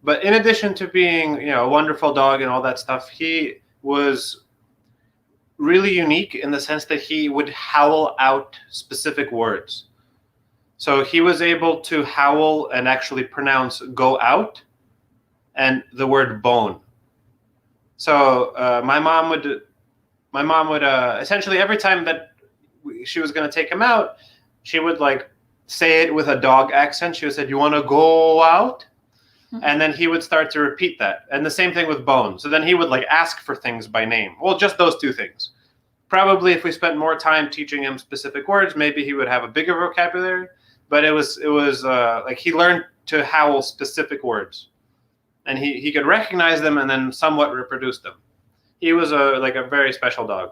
But in addition to being, a wonderful dog and all that stuff, he was really unique in the sense that he would howl out specific words. So he was able to howl and actually pronounce "go out" and the word "bone." So my mom would essentially, every time that she was going to take him out, she would like say it with a dog accent. She would say, "You want to go out?" And then he would start to repeat that. And the same thing with bone. So then he would like ask for things by name. Well, just those two things. Probably if we spent more time teaching him specific words, maybe he would have a bigger vocabulary. But it was like he learned to howl specific words. And he could recognize them and then somewhat reproduce them. He was a very special dog.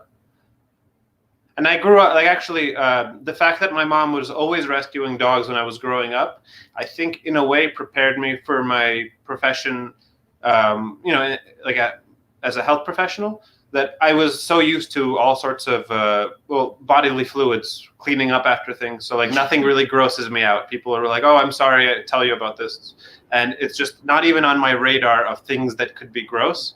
And I grew up, like, actually, the fact that my mom was always rescuing dogs when I was growing up, I think in a way prepared me for my profession, you know, like as a health professional, that I was so used to all sorts of, bodily fluids, cleaning up after things. So like nothing really grosses me out. People are like, oh, I'm sorry I tell you about this. And it's just not even on my radar of things that could be gross,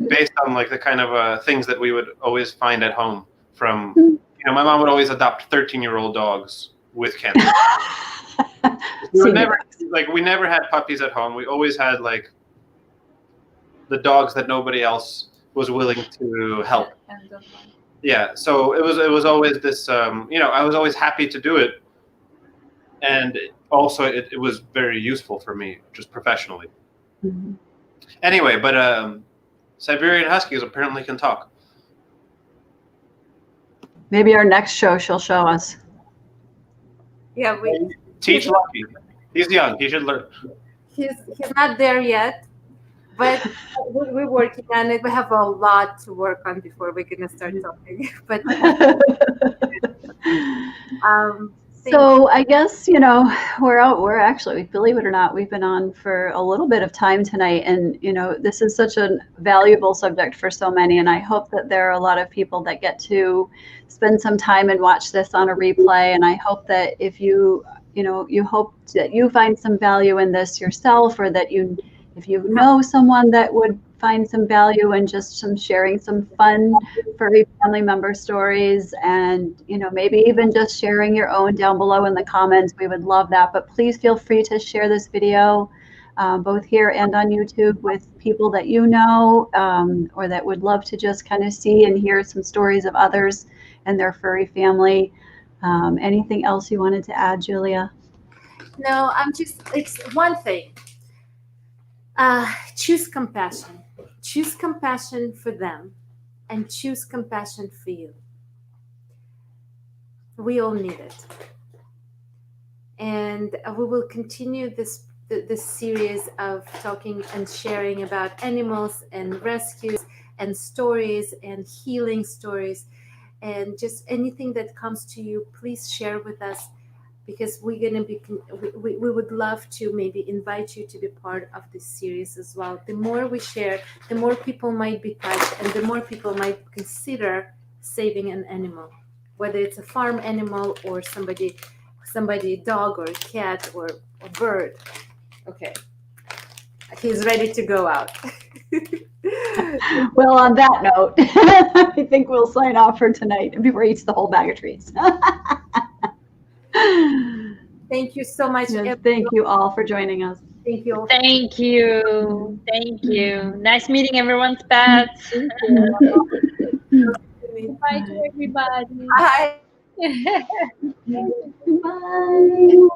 based on like the kind of things that we would always find at home from, you know, my mom would always adopt 13-year-old dogs with cancer. We never had puppies at home. We always had like the dogs that nobody else was willing to help. Yeah, so it was always this, you know, I was always happy to do it, and also it was very useful for me just professionally. Mm-hmm. Anyway, but Siberian Huskies apparently can talk. Maybe our next show she'll show us. Yeah, Teach Lucky. He's young. He should learn. he's not there yet, but we're working on it. We have a lot to work on before we're gonna start talking. But so I guess, you know, we're actually, believe it or not, we've been on for a little bit of time tonight, and you know, this is such a valuable subject for so many, and I hope that there are a lot of people that get to spend some time and watch this on a replay. And I hope that if you hope that you find some value in this yourself, or that if you know someone that would find some value in just sharing some fun furry family member stories, and you know, maybe even just sharing your own down below in the comments, we would love that. But please feel free to share this video both here and on YouTube with people that you know, or that would love to just kind of see and hear some stories of others and their furry family. Anything else you wanted to add, Julia? no, I'm just, it's one thing. Choose compassion. Choose compassion for them, and choose compassion for you. We all need it. And we will continue this series of talking and sharing about animals and rescues and stories and healing stories, and just anything that comes to you, please share with us, because we're going to be, we would love to maybe invite you to be part of this series as well. The more we share, the more people might be touched, and the more people might consider saving an animal, whether it's a farm animal or somebody, dog or a cat or a bird. Okay, he's ready to go out. Well, on that note, I think we'll sign off for tonight before he eats the whole bag of treats. Thank you so much. Yes, thank you all for joining us. Thank you all. Thank you. Thank you. Nice meeting everyone's pets. Bye to everybody. Bye. Bye.